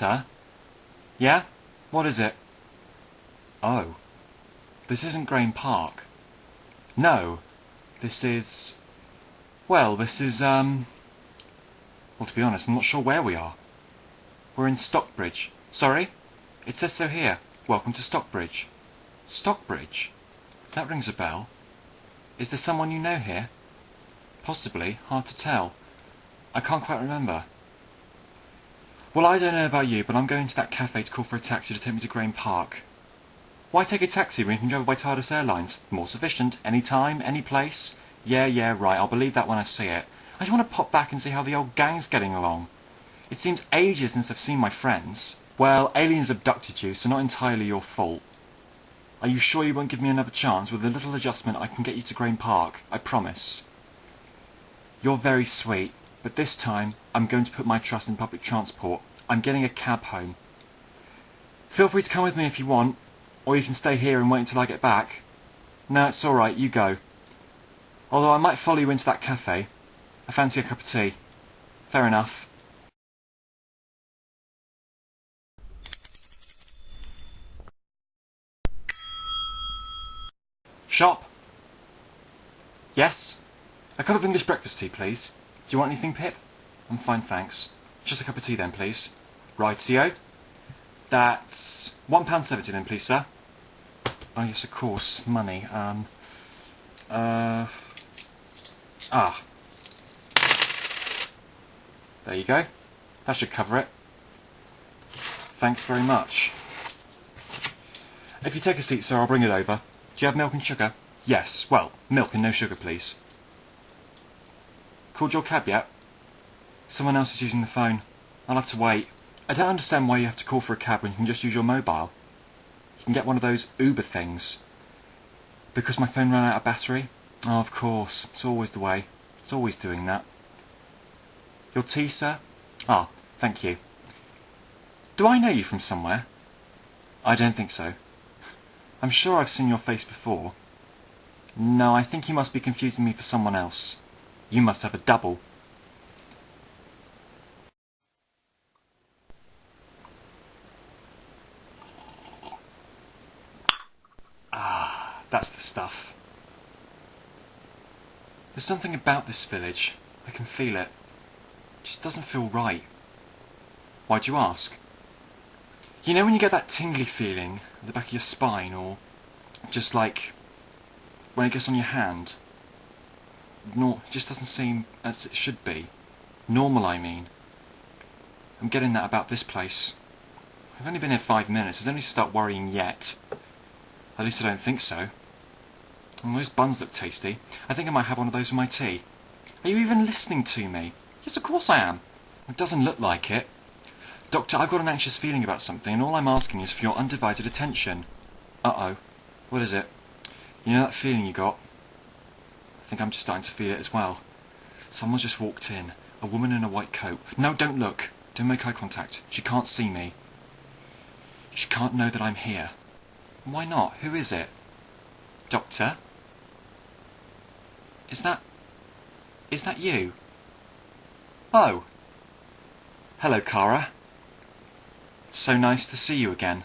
Doctor? Yeah? What is it? Oh. This isn't Graham Park. No. This is... Well, this is, Well, to be honest, I'm not sure where we are. We're in Stockbridge. Sorry? It says so here. Welcome to Stockbridge. Stockbridge? That rings a bell. Is there someone you know here? Possibly. Hard to tell. I can't quite remember. Well, I don't know about you, but I'm going to that cafe to call for a taxi to take me to Graham Park. Why take a taxi when you can travel by TARDIS Airlines? More sufficient. Any time, any place. Yeah, right. I'll believe that when I see it. I just want to pop back and see how the old gang's getting along. It seems ages since I've seen my friends. Well, aliens abducted you, so not entirely your fault. Are you sure you won't give me another chance? With a little adjustment, I can get you to Graham Park. I promise. You're very sweet, but this time, I'm going to put my trust in public transport. I'm getting a cab home. Feel free to come with me if you want, or you can stay here and wait until I get back. No, it's alright, you go. Although I might follow you into that cafe. I fancy a cup of tea. Fair enough. Shop? Yes? A cup of English breakfast tea, please. Do you want anything, Pip? I'm fine, thanks. Just a cup of tea then, please. Rightio. That's £1.70 then, please, sir. Oh, yes, of course. Money. There you go. That should cover it. Thanks very much. If you take a seat, sir, I'll bring it over. Do you have milk and sugar? Yes. Well, milk and no sugar, please. Called your cab yet? Someone else is using the phone. I'll have to wait. I don't understand why you have to call for a cab when you can just use your mobile. You can get one of those Uber things. Because my phone ran out of battery? Oh, of course. It's always the way. It's always doing that. Your tea, sir? Ah, thank you. Do I know you from somewhere? I don't think so. I'm sure I've seen your face before. No, I think you must be confusing me for someone else. You must have a double. Ah, that's the stuff. There's something about this village. I can feel it. It just doesn't feel right. Why'd you ask? You know when you get that tingly feeling at the back of your spine, or just like when it gets on your hand? No, it just doesn't seem as it should be. Normal, I mean. I'm getting that about this place. I've only been here 5 minutes. It's only to start worrying yet. At least I don't think so. And those buns look tasty. I think I might have one of those with my tea. Are you even listening to me? Yes, of course I am. It doesn't look like it. Doctor, I've got an anxious feeling about something, and all I'm asking is for your undivided attention. Uh-oh. What is it? You know that feeling you got? I think I'm just starting to feel it as well. Someone's just walked in. A woman in a white coat. No, don't look. Don't make eye contact. She can't see me. She can't know that I'm here. Why not? Who is it? Doctor? Is that you? Oh. Hello, Kara. So nice to see you again.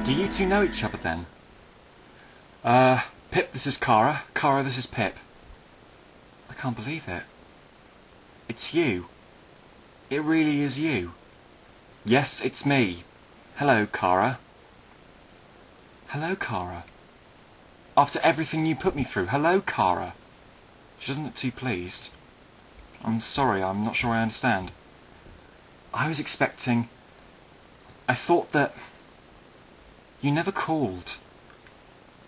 Do you two know each other then? Pip, this is Kara. Kara, this is Pip. I can't believe it. It's you. It really is you. Yes, it's me. Hello, Kara. Hello, Kara. After everything you put me through, hello, Kara. She doesn't look too pleased. I'm sorry, I'm not sure I understand. I was expecting... I thought that... You never called.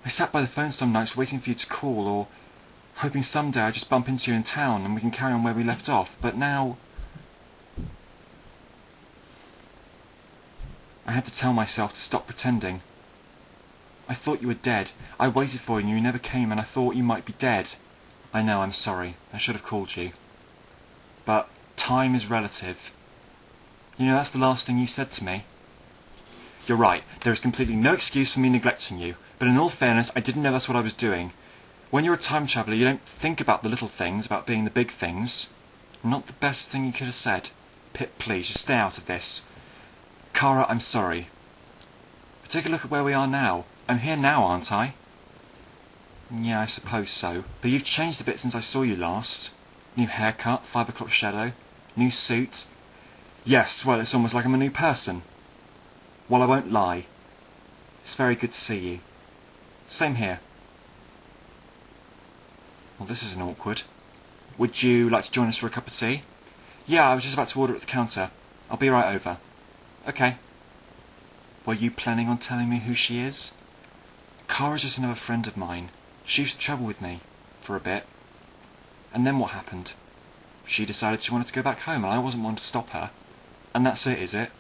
I sat by the phone some nights waiting for you to call, or hoping someday I'd just bump into you in town and we can carry on where we left off, but now... I had to tell myself to stop pretending. I thought you were dead. I waited for you and you never came, and I thought you might be dead. I know, I'm sorry. I should have called you. But time is relative. You know, that's the last thing you said to me. You're right. There is completely no excuse for me neglecting you. But in all fairness, I didn't know that's what I was doing. When you're a time traveller, you don't think about the little things, about being the big things. Not the best thing you could have said. Pip, please, just stay out of this. Kara, I'm sorry. But take a look at where we are now. I'm here now, aren't I? Yeah, I suppose so. But you've changed a bit since I saw you last. New haircut, 5 o'clock shadow, new suit. Yes, well, it's almost like I'm a new person. Well, I won't lie. It's very good to see you. Same here. Well, this isn't awkward. Would you like to join us for a cup of tea? Yeah, I was just about to order at the counter. I'll be right over. Okay. Were you planning on telling me who she is? Kara's just another friend of mine. She used to travel with me. For a bit. And then what happened? She decided she wanted to go back home and I wasn't one to stop her. And that's it, is it?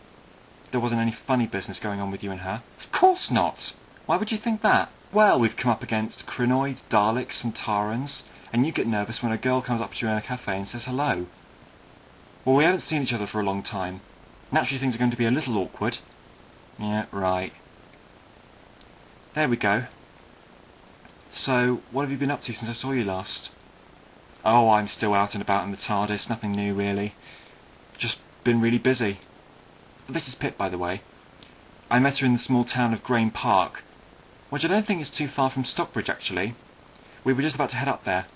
There wasn't any funny business going on with you and her? Of course not! Why would you think that? Well, we've come up against Krynoids, Daleks and Tarans, and you get nervous when a girl comes up to you in a cafe and says hello. Well, we haven't seen each other for a long time. Naturally things are going to be a little awkward. Yeah, right. There we go. So, what have you been up to since I saw you last? Oh, I'm still out and about in the TARDIS, nothing new really. Just been really busy. This is Pip, by the way. I met her in the small town of Grain Park, which I don't think is too far from Stockbridge, actually. We were just about to head up there.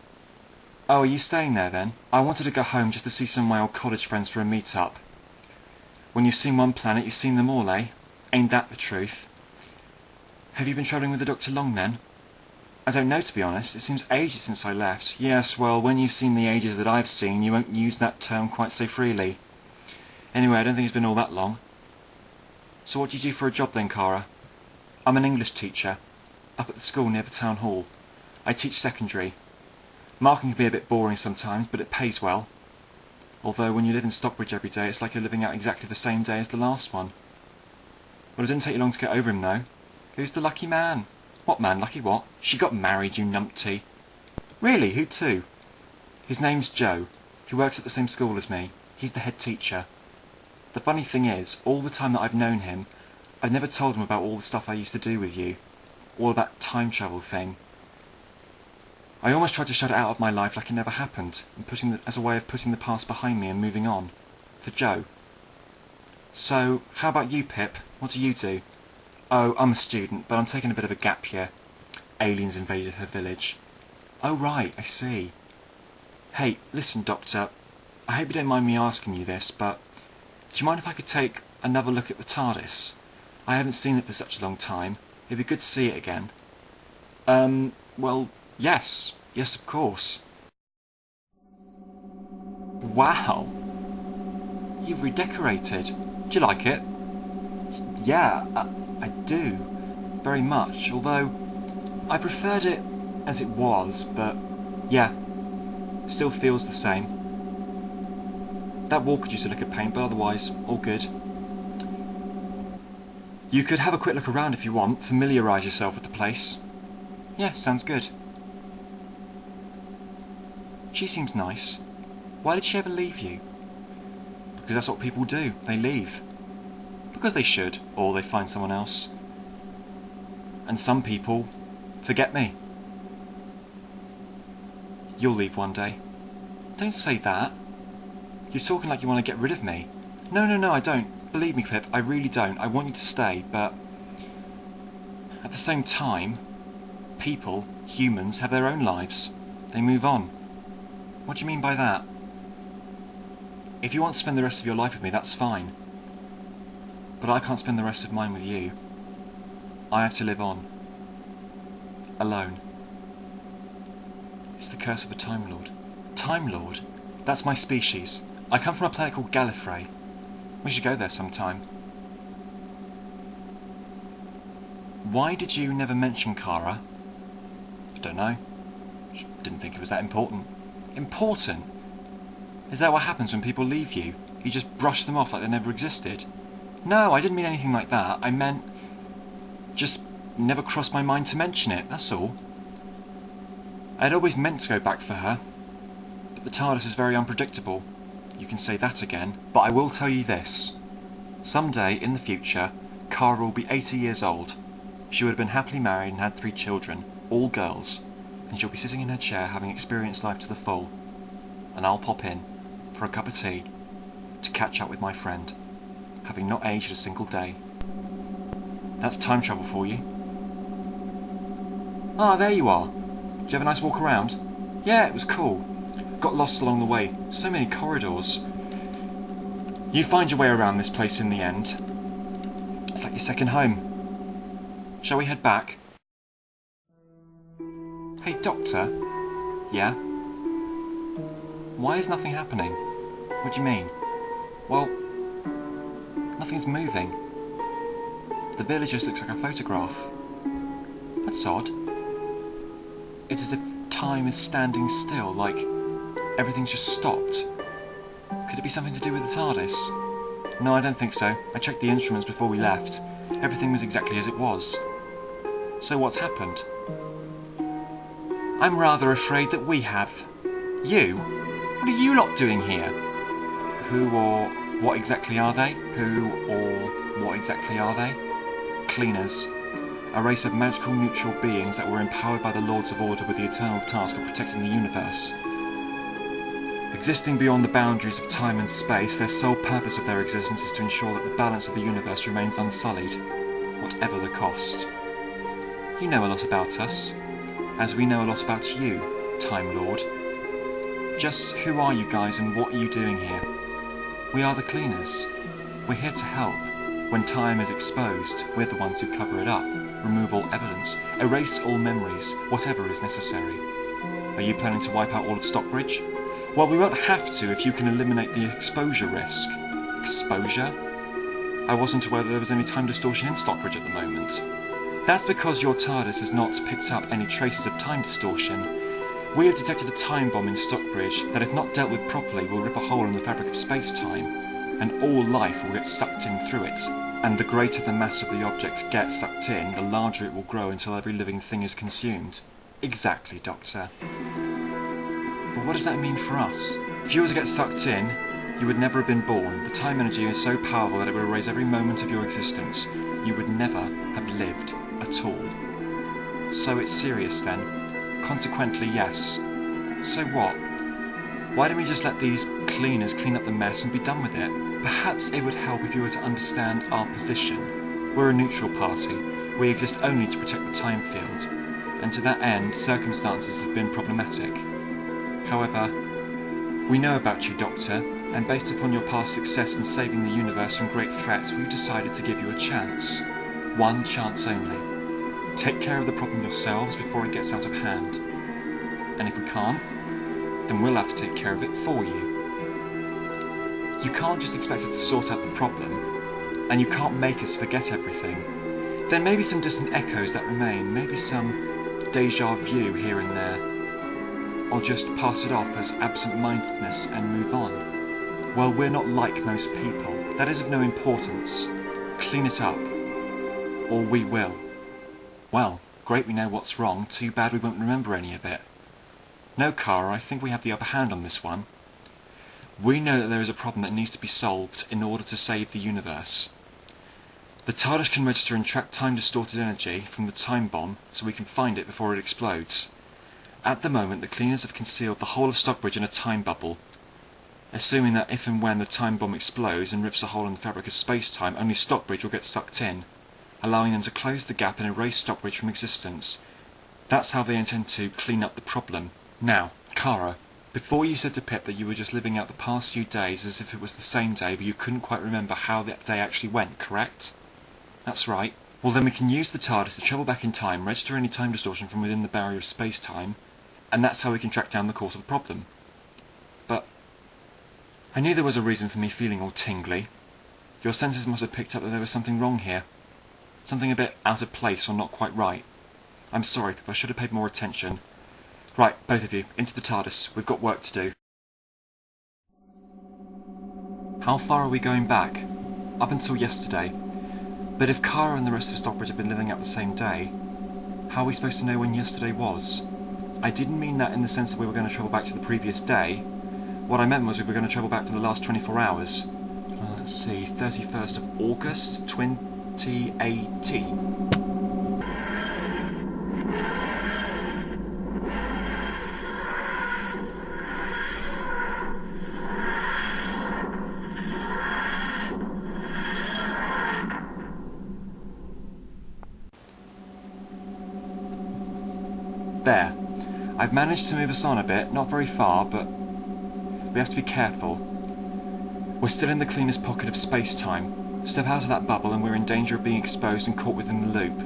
Oh, are you staying there, then? I wanted to go home just to see some of my old college friends for a meet-up. When you've seen one planet, you've seen them all, eh? Ain't that the truth? Have you been travelling with the Doctor long, then? I don't know, to be honest. It seems ages since I left. Yes, well, when you've seen the ages that I've seen, you won't use that term quite so freely. Anyway, I don't think it's been all that long. So what do you do for a job then, Kara? I'm an English teacher, up at the school near the town hall. I teach secondary. Marking can be a bit boring sometimes, but it pays well. Although when you live in Stockbridge every day, it's like you're living out exactly the same day as the last one. Well, it didn't take you long to get over him, though. Who's the lucky man? What man? Lucky what? She got married, you numpty. Really? Who to? His name's Joe. He works at the same school as me. He's the head teacher. The funny thing is, all the time that I've known him, I've never told him about all the stuff I used to do with you. All of that time travel thing. I almost tried to shut it out of my life like it never happened, and as a way of putting the past behind me and moving on. For Joe. So, how about you, Pip? What do you do? Oh, I'm a student, but I'm taking a bit of a gap year. Aliens invaded her village. Oh, right, I see. Hey, listen, Doctor. I hope you don't mind me asking you this, but do you mind if I could take another look at the TARDIS? I haven't seen it for such a long time. It'd be good to see it again. Well, yes. Yes, of course. Wow. You've redecorated. Do you like it? Yeah, I do. Very much. Although, I preferred it as it was, but yeah. Still feels the same. That wall could use a lick of paint, but otherwise, all good. You could have a quick look around if you want, familiarise yourself with the place. Yeah, sounds good. She seems nice. Why did she ever leave you? Because that's what people do, they leave. Because they should, or they find someone else. And some people forget me. You'll leave one day. Don't say that. You're talking like you want to get rid of me. No, I don't. Believe me, Pip, I really don't. I want you to stay, but at the same time, people, humans, have their own lives. They move on. What do you mean by that? If you want to spend the rest of your life with me, that's fine. But I can't spend the rest of mine with you. I have to live on. Alone. It's the curse of a Time Lord. Time Lord? That's my species. I come from a planet called Gallifrey. We should go there sometime. Why did you never mention Kara? I don't know. Didn't think it was that important. Important? Is that what happens when people leave you? You just brush them off like they never existed? No, I didn't mean anything like that. I meant... just never crossed my mind to mention it, that's all. I'd always meant to go back for her, but the TARDIS is very unpredictable. You can say that again, but I will tell you this. Someday, in the future, Cara will be 80 years old. She would have been happily married and had 3 children, all girls, and she'll be sitting in her chair having experienced life to the full. And I'll pop in, for a cup of tea, to catch up with my friend, having not aged a single day. That's time travel for you. Ah, there you are. Did you have a nice walk around? Yeah, it was cool. Got lost along the way. So many corridors. You find your way around this place in the end. It's like your second home. Shall we head back? Hey, Doctor. Yeah? Why is nothing happening? What do you mean? Well, nothing's moving. The village just looks like a photograph. That's odd. It's as if time is standing still, like everything's just stopped. Could it be something to do with the TARDIS? No, I don't think so. I checked the instruments before we left. Everything was exactly as it was. So what's happened? I'm rather afraid that we have. You? What are you lot doing here? Who or what exactly are they? Who or what exactly are they? Cleaners. A race of magical neutral beings that were empowered by the Lords of Order with the eternal task of protecting the universe. Existing beyond the boundaries of time and space, their sole purpose of their existence is to ensure that the balance of the universe remains unsullied, whatever the cost. You know a lot about us, as we know a lot about you, Time Lord. Just who are you guys and what are you doing here? We are the cleaners. We're here to help. When time is exposed, we're the ones who cover it up, remove all evidence, erase all memories, whatever is necessary. Are you planning to wipe out all of Stockbridge? Well, we won't have to if you can eliminate the exposure risk. Exposure? I wasn't aware that there was any time distortion in Stockbridge at the moment. That's because your TARDIS has not picked up any traces of time distortion. We have detected a time bomb in Stockbridge that, if not dealt with properly, will rip a hole in the fabric of space-time, and all life will get sucked in through it. And the greater the mass of the object gets sucked in, the larger it will grow until every living thing is consumed. Exactly, Doctor. But what does that mean for us? If you were to get sucked in, you would never have been born. The time energy is so powerful that it would erase every moment of your existence. You would never have lived at all. So it's serious then? Consequently, yes. So what? Why don't we just let these cleaners clean up the mess and be done with it? Perhaps it would help if you were to understand our position. We're a neutral party. We exist only to protect the time field. And to that end, circumstances have been problematic. However, we know about you, Doctor, and based upon your past success in saving the universe from great threats, we've decided to give you a chance. One chance only. Take care of the problem yourselves before it gets out of hand. And if we can't, then we'll have to take care of it for you. You can't just expect us to sort out the problem, and you can't make us forget everything. There may be some distant echoes that remain, maybe some déjà vu here and there, or just pass it off as absent-mindedness and move on. Well, we're not like most people. That is of no importance. Clean it up, or we will. Well, great we know what's wrong, too bad we won't remember any of it. No, Cara, I think we have the upper hand on this one. We know that there is a problem that needs to be solved in order to save the universe. The TARDIS can register and track time-distorted energy from the time bomb so we can find it before it explodes. At the moment, the cleaners have concealed the whole of Stockbridge in a time bubble, assuming that if and when the time bomb explodes and rips a hole in the fabric of space-time, only Stockbridge will get sucked in, allowing them to close the gap and erase Stockbridge from existence. That's how they intend to clean up the problem. Now, Cara, before you said to Pip that you were just living out the past few days as if it was the same day, but you couldn't quite remember how that day actually went, correct? That's right. Well, then we can use the TARDIS to travel back in time, register any time distortion from within the barrier of space-time, and that's how we can track down the cause of the problem. But I knew there was a reason for me feeling all tingly. Your senses must have picked up that there was something wrong here. Something a bit out of place or not quite right. I'm sorry, Pip, I should have paid more attention. Right, both of you, into the TARDIS. We've got work to do. How far are we going back? up until yesterday. But if Kara and the rest of Stockbridge have been living out the same day, how are we supposed to know when yesterday was? I didn't mean that in the sense that we were going to travel back to the previous day. What I meant was we were going to travel back for the last 24 hours. Let's see, 31st of August, 2018. There. I've managed to move us on a bit, not very far, but we have to be careful. We're still in the cleanest pocket of space-time. Step out of that bubble and we're in danger of being exposed and caught within the loop.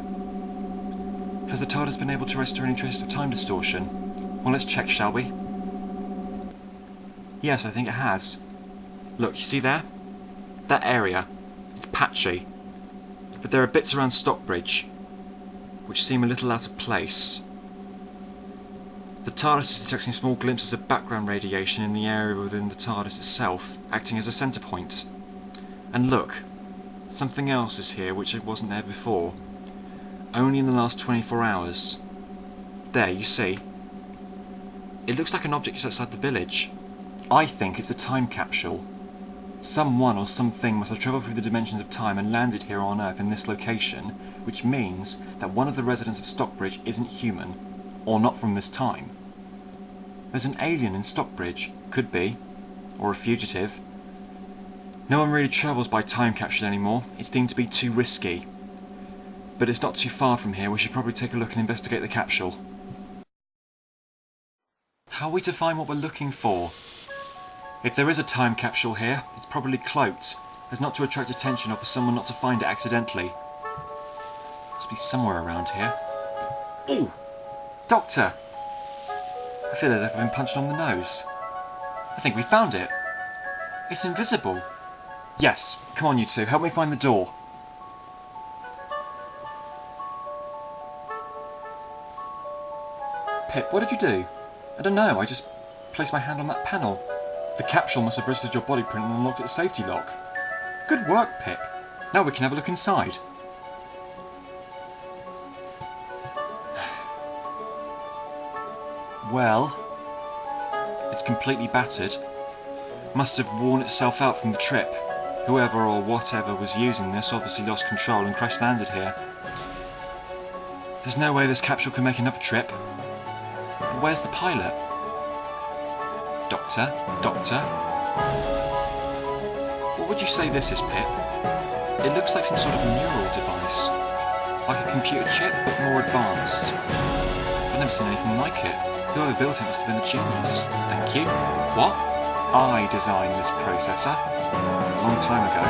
Has the TARDIS been able to restore any traces of time distortion? Well, let's check, shall we? Yes, I think it has. Look, you see there? That area. It's patchy. But there are bits around Stockbridge which seem a little out of place. The TARDIS is detecting small glimpses of background radiation in the area within the TARDIS itself, acting as a centre point. And look, something else is here which wasn't there before. Only in the last 24 hours. There, you see. It looks like an object just outside the village. I think it's a time capsule. Someone or something must have travelled through the dimensions of time and landed here on Earth in this location, which means that one of the residents of Stockbridge isn't human, or not from this time. There's an alien in Stockbridge, could be, or a fugitive. No one really travels by time capsule anymore, it's deemed to be too risky. But it's not too far from here, we should probably take a look and investigate the capsule. How are we to find what we're looking for? If there is a time capsule here, it's probably cloaked, as not to attract attention or for someone not to find it accidentally. Must be somewhere around here. Ooh! Doctor! I feel as if I've been punched on the nose. I think we found it. It's invisible. Yes, come on you two, help me find the door. Pip, what did you do? I don't know, I just placed my hand on that panel. The capsule must have registered your body print and unlocked its safety lock. Good work, Pip. Now we can have a look inside. Well, it's completely battered. Must have worn itself out from the trip. Whoever or whatever was using this obviously lost control and crash landed here. There's no way this capsule can make another trip. But where's the pilot? Doctor? Doctor? What would you say this is, Pip? It looks like some sort of neural device. Like a computer chip, but more advanced. I've never seen anything like it. Whoever built it must have been a genius. Thank you. What? I designed this processor. A long time ago.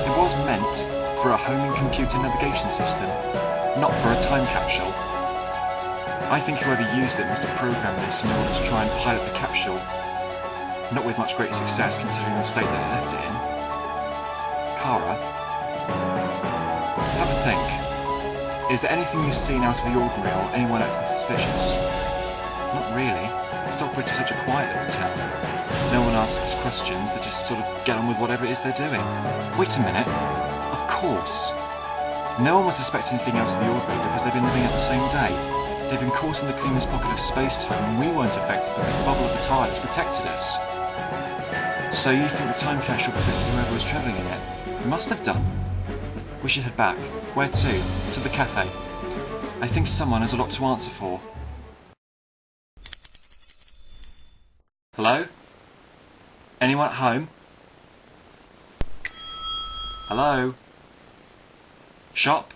It was meant for a homing computer navigation system, not for a time capsule. I think whoever used it must have programmed this in order to try and pilot the capsule. Not with much great success considering the state they left it in. Kara? Have a think. Is there anything you've seen out of the ordinary or anyone acting suspicious? Not really. Stockbridge is such a quiet little town. No one asks questions, they just sort of get on with whatever it is they're doing. Wait a minute. Of course. No one would suspect anything out of the ordinary because they've been living out the same day. They've been caught in the cleanest pocket of space-time and we weren't affected because the bubble of the TARDIS protected us. So you think the time capsule protected whoever was travelling in it? It must have done. We should head back. Where to? To the cafe. I think someone has a lot to answer for. Hello? Anyone at home? Hello? Shop?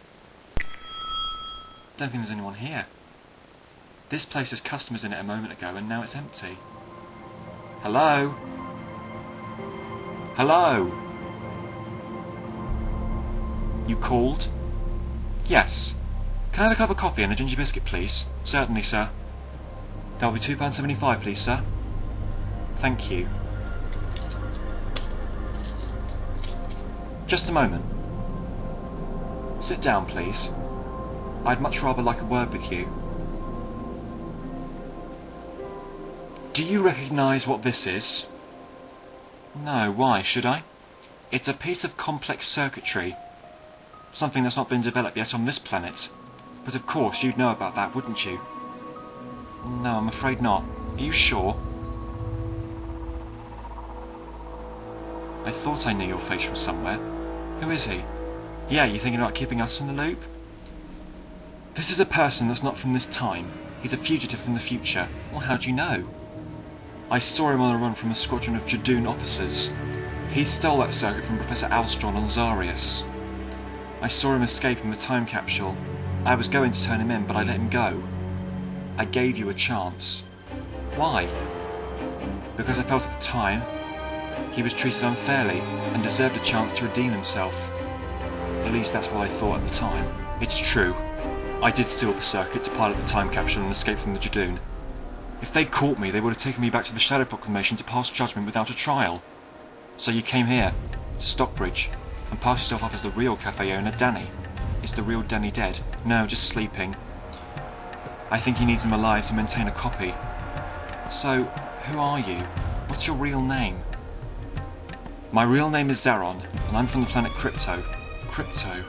Don't think there's anyone here. This place has customers in it a moment ago and now it's empty. Hello? Hello? You called? Yes. Can I have a cup of coffee and a ginger biscuit, please? Certainly, sir. That'll be £2.75, please, sir. Thank you. Just a moment. Sit down, please. I'd much rather like a word with you. Do you recognise what this is? No, why should I? It's a piece of complex circuitry. Something that's not been developed yet on this planet. But of course, you'd know about that, wouldn't you? No, I'm afraid not. Are you sure? I thought I knew your face from somewhere. Who is he? Yeah, you thinking about keeping us in the loop? This is a person that's not from this time. He's a fugitive from the future. Well, how do you know? I saw him on a run from a squadron of Jadoon officers. He stole that circuit from Professor Alstron on Zarius. I saw him escaping the time capsule. I was going to turn him in, but I let him go. I gave you a chance. Why? Because I felt at the time he was treated unfairly and deserved a chance to redeem himself. At least that's what I thought at the time. It's true. I did steal the circuit to pilot the time capsule and escape from the Jadoon. If they'd caught me, they would have taken me back to the Shadow Proclamation to pass judgment without a trial. So you came here, to Stockbridge, and passed yourself off as the real cafe owner, Danny. Is the real Danny dead? No, just sleeping. I think he needs him alive to maintain a copy. So, who are you? What's your real name? My real name is Zaron, and I'm from the planet Crypto. Crypto.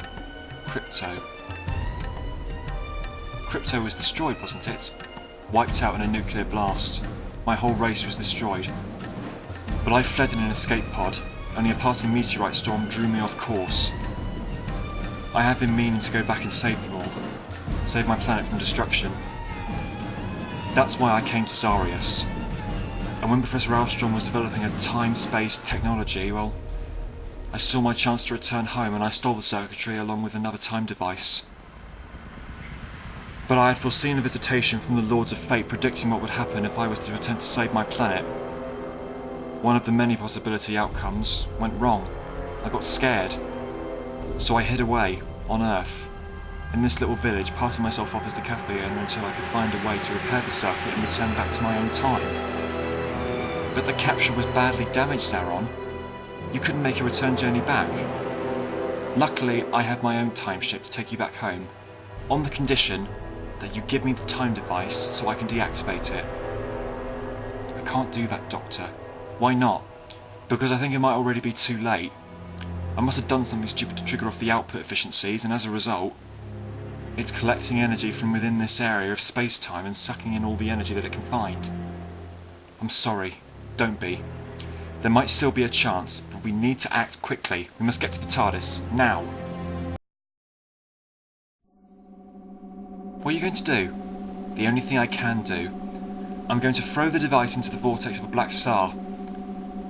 Crypto was destroyed, wasn't it? Wiped out in a nuclear blast. My whole race was destroyed. But I fled in an escape pod. Only a passing meteorite storm drew me off course. I have been meaning to go back and save them all. Save my planet from destruction. That's why I came to Zarius. And when Professor Alstron was developing a time-space technology, well, I saw my chance to return home and I stole the circuitry along with another time device. But I had foreseen a visitation from the Lords of Fate predicting what would happen if I was to attempt to save my planet. One of the many possibility outcomes went wrong. I got scared. So I hid away, on Earth, in this little village, passing myself off as the cafe owner until I could find a way to repair the circuit and return back to my own time. But the capsule was badly damaged, Zaron. You couldn't make a return journey back. Luckily, I have my own time ship to take you back home, on the condition that you give me the time device so I can deactivate it. I can't do that, Doctor. Why not? Because I think it might already be too late. I must have done something stupid to trigger off the output efficiencies, and as a result, it's collecting energy from within this area of space-time and sucking in all the energy that it can find. I'm sorry. Don't be. There might still be a chance, but we need to act quickly. We must get to the TARDIS, now. What are you going to do? The only thing I can do. I'm going to throw the device into the vortex of a black star.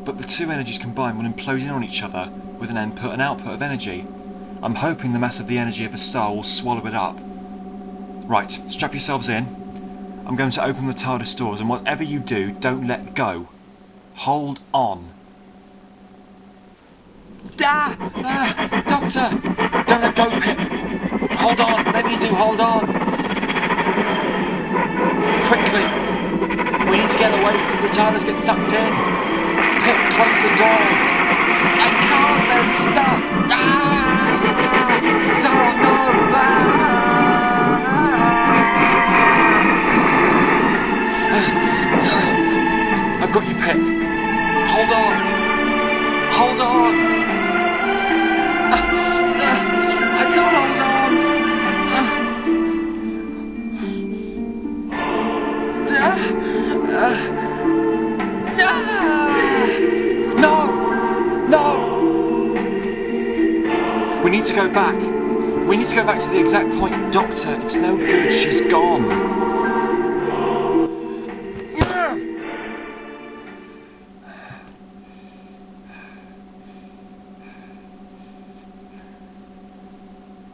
But the two energies combined will implode in on each other, with an input and output of energy. I'm hoping the mass of the energy of the star will swallow it up. Right, strap yourselves in. I'm going to open the TARDIS doors, and whatever you do, don't let go. Hold on. Doctor! Don't let go, Pip! Hold on! Maybe you do, hold on! Quickly! We need to get away before the TARDIS gets sucked in! Pip, close the doors! I can't! They're stuck! Zaron, no! I've got you, Pip! Hold on! Hold on! I can't hold on! No! No! We need to go back. We need to go back to the exact point. Doctor, it's no good. She's gone.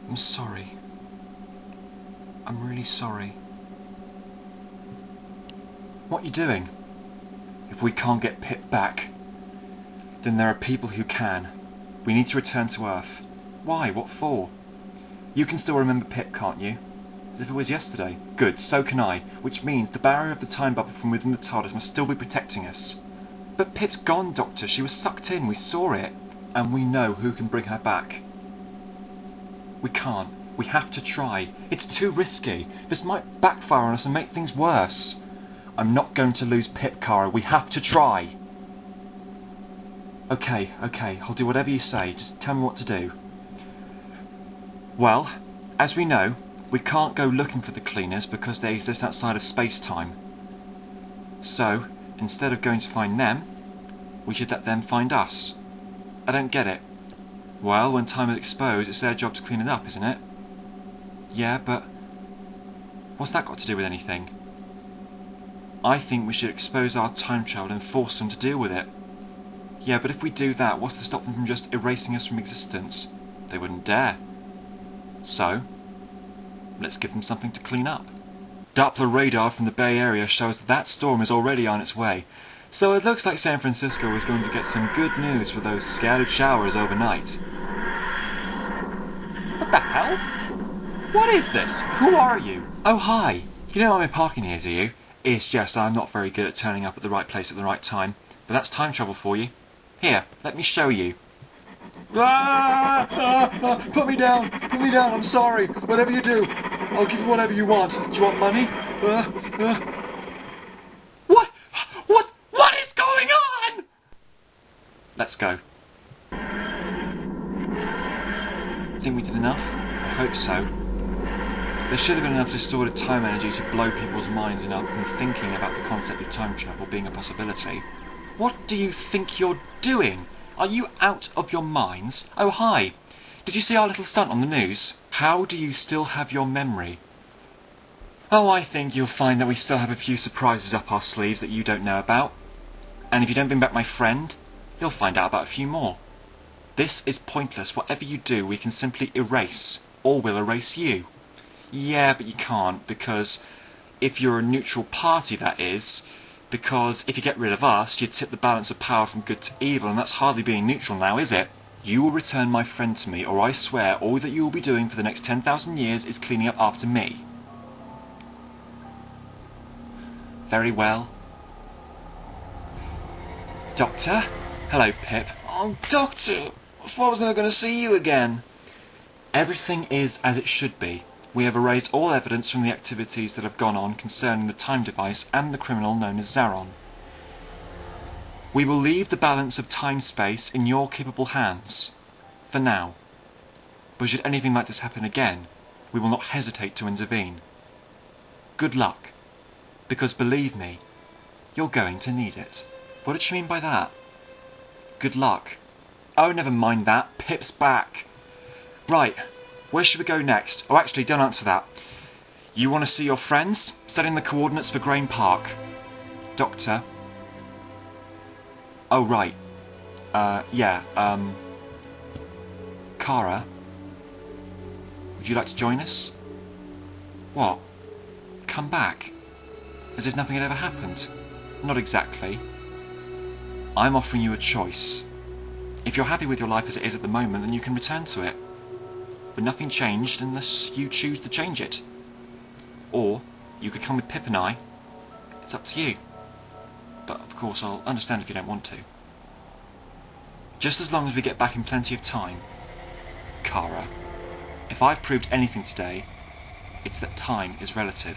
I'm sorry. I'm really sorry. What are you doing? If we can't get Pip back, then there are people who can. We need to return to Earth. Why? What for? You can still remember Pip, can't you? As if it was yesterday. Good, so can I. Which means the barrier of the time bubble from within the TARDIS must still be protecting us. But Pip's gone, Doctor. She was sucked in. We saw it. And we know who can bring her back. We can't. We have to try. It's too risky. This might backfire on us and make things worse. I'm not going to lose Pip, Kara. We have to try. Okay, I'll do whatever you say. Just tell me what to do. Well, as we know, we can't go looking for the cleaners because they exist outside of space-time. So, instead of going to find them, we should let them find us. I don't get it. Well, when time is exposed, it's their job to clean it up, isn't it? Yeah, but what's that got to do with anything? I think we should expose our time travel and force them to deal with it. Yeah, but if we do that, what's to stop them from just erasing us from existence? They wouldn't dare. So, let's give them something to clean up. Doppler radar from the Bay Area shows that storm is already on its way, so it looks like San Francisco is going to get some good news for those scattered showers overnight. What the hell? What is this? Who are you? Oh, hi. You don't mind me parking here, do you? It's just I'm not very good at turning up at the right place at the right time, but that's time travel for you. Here, let me show you. Put me down, I'm sorry. Whatever you do, I'll give you whatever you want. Do you want money? What is going on? Let's go. Think we did enough? I hope so. There should have been enough distorted time energy to blow people's minds enough from thinking about the concept of time travel being a possibility. What do you think you're doing? Are you out of your minds? Oh, hi. Did you see our little stunt on the news? How do you still have your memory? Oh, I think you'll find that we still have a few surprises up our sleeves that you don't know about. And if you don't bring back my friend, you'll find out about a few more. This is pointless. Whatever you do, we can simply erase. Or we'll erase you. Yeah, but you can't, because if you're a neutral party, that is, because if you get rid of us, you'd tip the balance of power from good to evil, and that's hardly being neutral now, is it? You will return my friend to me, or I swear all that you will be doing for the next 10,000 years is cleaning up after me. Very well. Doctor? Hello, Pip. Oh, Doctor! I thought I was never going to see you again. Everything is as it should be. We have erased all evidence from the activities that have gone on concerning the time device and the criminal known as Zaron. We will leave the balance of time-space in your capable hands, for now. But should anything like this happen again, we will not hesitate to intervene. Good luck, because believe me, you're going to need it. What did she mean by that? Good luck. Oh, never mind that. Pip's back. Right. Where should we go next? Oh, actually, don't answer that. You want to see your friends? Set in the coordinates for Grain Park. Doctor? Oh, right. Kara? Would you like to join us? What? Come back? As if nothing had ever happened? Not exactly. I'm offering you a choice. If you're happy with your life as it is at the moment, then you can return to it. But nothing changed unless you choose to change it. Or you could come with Pip and I. It's up to you. But of course I'll understand if you don't want to. Just as long as we get back in plenty of time. Kara, if I've proved anything today, it's that time is relative.